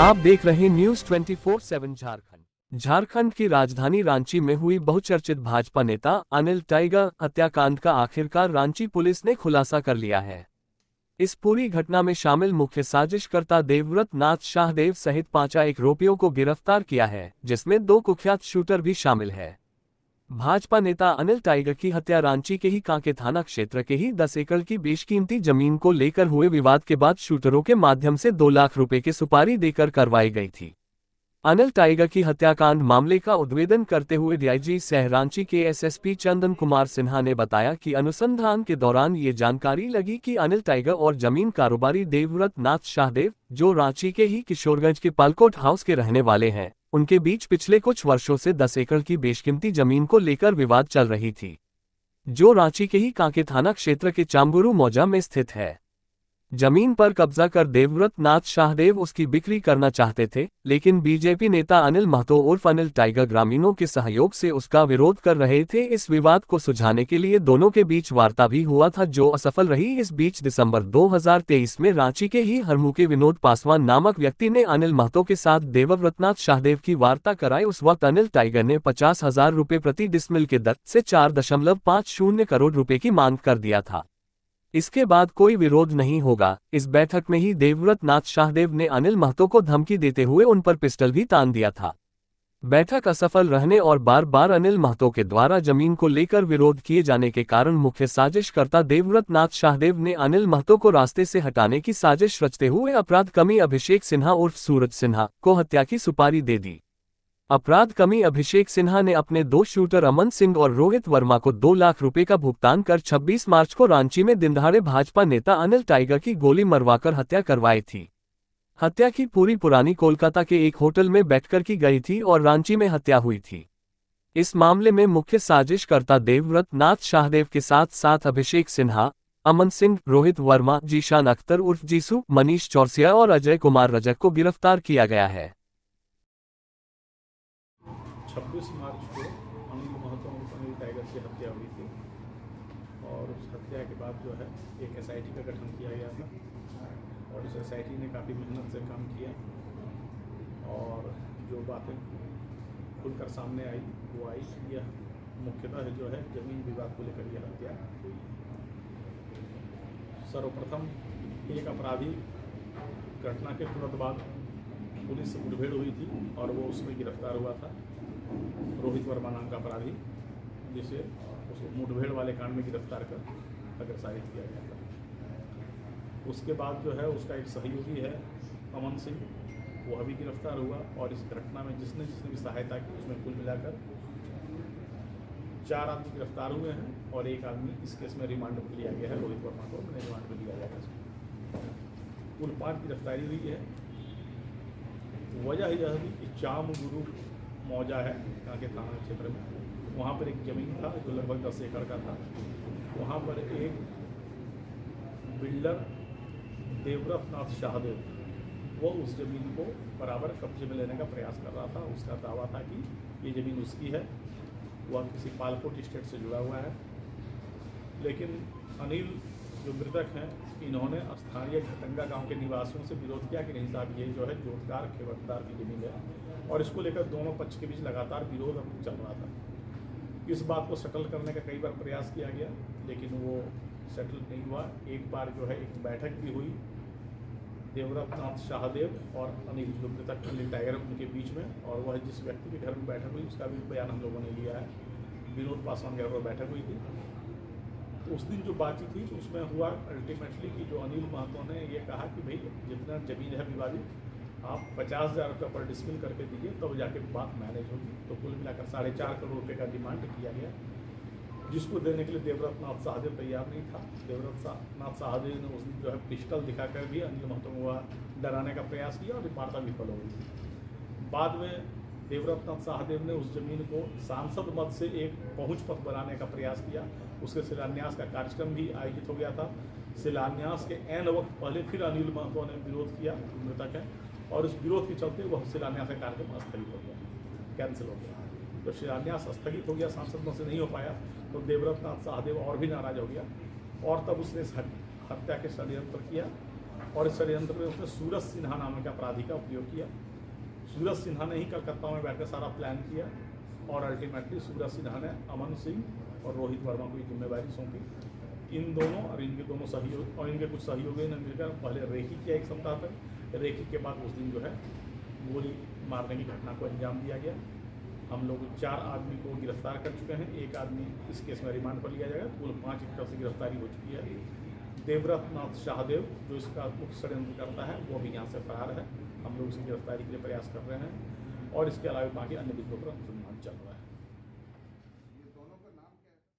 आप देख रहे न्यूज 24/7 झारखंड। झारखंड की राजधानी रांची में हुई बहुचर्चित भाजपा नेता अनिल टाइगर हत्याकांड का आखिरकार रांची पुलिस ने खुलासा कर लिया है। इस पूरी घटना में शामिल मुख्य साजिशकर्ता देवव्रत नाथ शाहदेव सहित 5 आरोपियों को गिरफ्तार किया है, जिसमें 2 कुख्यात शूटर भी शामिल है। भाजपा नेता अनिल टाइगर की हत्या रांची के ही कांके थाना क्षेत्र के ही 10 एकड़ की बेशकीमती जमीन को लेकर हुए विवाद के बाद शूटरों के माध्यम से 2 लाख रुपए की सुपारी देकर करवाई गई थी। अनिल टाइगर की हत्याकांड मामले का उद्भेदन करते हुए डीआईजी सह रांची के एसएसपी चंदन कुमार सिन्हा ने बताया कि अनुसंधान के दौरान ये जानकारी लगी कि अनिल टाइगर और जमीन कारोबारी देवव्रत नाथ शाहदेव, जो रांची के ही किशोरगंज के पालकोट हाउस के रहने वाले हैं, उनके बीच पिछले कुछ वर्षों से 10 एकड़ की बेशकीमती जमीन को लेकर विवाद चल रही थी, जो रांची के ही कांके थाना क्षेत्र के चांबुरू मौजा में स्थित है। जमीन पर कब्जा कर देवव्रत नाथ शाहदेव उसकी बिक्री करना चाहते थे, लेकिन बीजेपी नेता अनिल महतो उर्फ अनिल टाइगर ग्रामीणों के सहयोग से उसका विरोध कर रहे थे। इस विवाद को सुलझाने के लिए दोनों के बीच वार्ता भी हुआ था, जो असफल रही। इस बीच दिसंबर 2023 में रांची के ही हरमू के विनोद पासवान नामक व्यक्ति ने अनिल महतो के साथ देवव्रत नाथ शाहदेव की वार्ता कराई। उस वक्त अनिल टाइगर ने 50,000 रुपए प्रति डिसमिल के दर से 4.50 करोड़ रुपए की मांग कर दिया था। इसके बाद कोई विरोध नहीं होगा। इस बैठक में ही देवव्रत नाथ शाहदेव ने अनिल महतो को धमकी देते हुए उन पर पिस्टल भी तान दिया था। बैठक असफल रहने और बार बार अनिल महतो के द्वारा जमीन को लेकर विरोध किए जाने के कारण मुख्य साजिशकर्ता देवव्रत नाथ शाहदेव ने अनिल महतो को रास्ते से हटाने की साजिश रचते हुए अपराध कमी अभिषेक सिन्हा उर्फ सूरज सिन्हा को हत्या की सुपारी दे दी। अपराध कमी अभिषेक सिन्हा ने अपने 2 शूटर अमन सिंह और रोहित वर्मा को 2 लाख रुपए का भुगतान कर 26 मार्च को रांची में दिनदहाड़े भाजपा नेता अनिल टाइगर की गोली मरवाकर हत्या करवाई थी। हत्या की पूरी पुरानी कोलकाता के एक होटल में बैठकर की गई थी और रांची में हत्या हुई थी। इस मामले में मुख्य साजिशकर्ता देवव्रत नाथ शाहदेव के साथ साथ अभिषेक सिन्हा, अमन सिंह, रोहित वर्मा, जीशान अख्तर उर्फ जीसू, मनीष चौरसिया और अजय कुमार रजक को गिरफ्तार किया गया है। 26 मार्च को अनिल महतो और अनिल टाइगर की हत्या हुई थी और उस हत्या के बाद जो है एक एसआईटी का गठन किया गया था और इस एसआईटी ने काफ़ी मेहनत से काम किया और जो बातें खुलकर सामने आई वो आई। यह मुख्यतः जो है जमीन विवाद को लेकर यह हत्या हुई। सर्वप्रथम एक अपराधी घटना के तुरंत बाद पुलिस से मुठभेड़ हुई थी और वो उसमें गिरफ्तार हुआ था, रोहित वर्मा नाम का अपराधी, जिसे उस मुठभेड़ वाले कांड में गिरफ्तार कर अग्रसारित किया गया था। उसके बाद जो है उसका एक सहयोगी है अमन सिंह, वो अभी गिरफ्तार हुआ और इस घटना में जिसने भी सहायता की उसमें कुल मिलाकर 4 आदमी गिरफ्तार हुए हैं और एक आदमी इस केस में रिमांड पर लिया गया है। रोहित वर्मा को रिमांड पर लिया गया है। कुल 5 गिरफ्तारी हुई है। वजह यह थी कि चांबुरू मौजा है कांके थाना क्षेत्र में, वहाँ पर एक ज़मीन था जो लगभग 10 एकड़ का था। वहाँ पर एक बिल्डर देवव्रत नाथ शाहदेव वो उस ज़मीन को बराबर कब्जे में लेने का प्रयास कर रहा था। उसका दावा था कि ये ज़मीन उसकी है, वह किसी पालकोट स्टेट से जुड़ा हुआ है। लेकिन अनिल जो मृतक हैं, इन्होंने स्थानीय घटंगा गांव के निवासियों से विरोध किया कि नहीं साहब ये जो है जोतकार खेवतदार की जमीन है और इसको लेकर दोनों पक्ष के बीच लगातार विरोध चल रहा था। इस बात को सेटल करने का कई बार प्रयास किया गया लेकिन वो सेटल नहीं हुआ। एक बार जो है एक बैठक भी हुई देवव्रत नाथ शाहदेव और अनिल जो मृतक अनिल टाइगर उनके बीच में, और वह जिस व्यक्ति के घर में बैठक हुई उसका भी बयान हम लोगों ने लिया है। विनोद पासवान के घर पर बैठक हुई थी। उस दिन जो बातचीत थी उसमें हुआ अल्टीमेटली कि जो अनिल महतो ने ये कहा कि भाई जितना ज़मीन है विवादित आप 50,000 रुपये पर डिसमिल करके दीजिए तब जाके बात मैनेज होगी। तो कुल मिलाकर 4.5 करोड़ रुपये का डिमांड किया गया, जिसको देने के लिए देवव्रत नाथ शाहदेव तैयार नहीं था। देवव्रत नाथ शाहदेव ने उस दिन जो है पिस्टल दिखाकर भी अनिल महतो को डराने का प्रयास किया और वार्ता विफल हो गई। बाद में देवव्रत नाथ शाहदेव ने उस जमीन को सांसद मद से एक पहुँच पथ बनाने का प्रयास किया। उसके शिलान्यास का कार्यक्रम भी आयोजित हो गया था। शिलान्यास के ऐन वक्त पहले फिर अनिल महतो ने विरोध किया, मृतक है, और उस विरोध के चलते वह शिलान्यास का कार्यक्रम स्थगित हो गया, कैंसिल हो गया। जब शिलान्यास स्थगित हो गया, सांसदों से नहीं हो पाया, तो देवव्रत नाथ सहदेव और भी नाराज हो गया और तब उसने हत्या के षड्यंत्र किया और इस षड्यंत्र में उसने सूरज सिन्हा नाम के अपराधी का उपयोग किया। सूरज सिन्हा ने ही कलकत्ता में बैठकर सारा प्लान किया और अल्टीमेटली सूरज सिन्हा ने अमन सिंह और रोहित वर्मा को ये जिम्मेदारी सौंपी। इन दोनों और इनके दोनों सहयोग और इनके कुछ सहयोगियों ने मिलकर पहले रेकी किया एक सप्ताह तक। रेकी के बाद उस दिन जो है गोली मारने की घटना को अंजाम दिया गया। हम लोग 4 आदमी को गिरफ्तार कर चुके हैं, 1 आदमी इस केस में रिमांड पर लिया जाएगा। कुल 5 एक तरफ से गिरफ्तारी हो चुकी है। देवव्रत नाथ सहदेव जो इसका मुख्य षड्यंत्र करता है वो भी यहाँ से फरार है। हम लोग इसकी गिरफ्तारी के लिए प्रयास कर रहे हैं और इसके अलावा बाकी अन्य बिंदुओं पर अनुसंधान चल रहा है।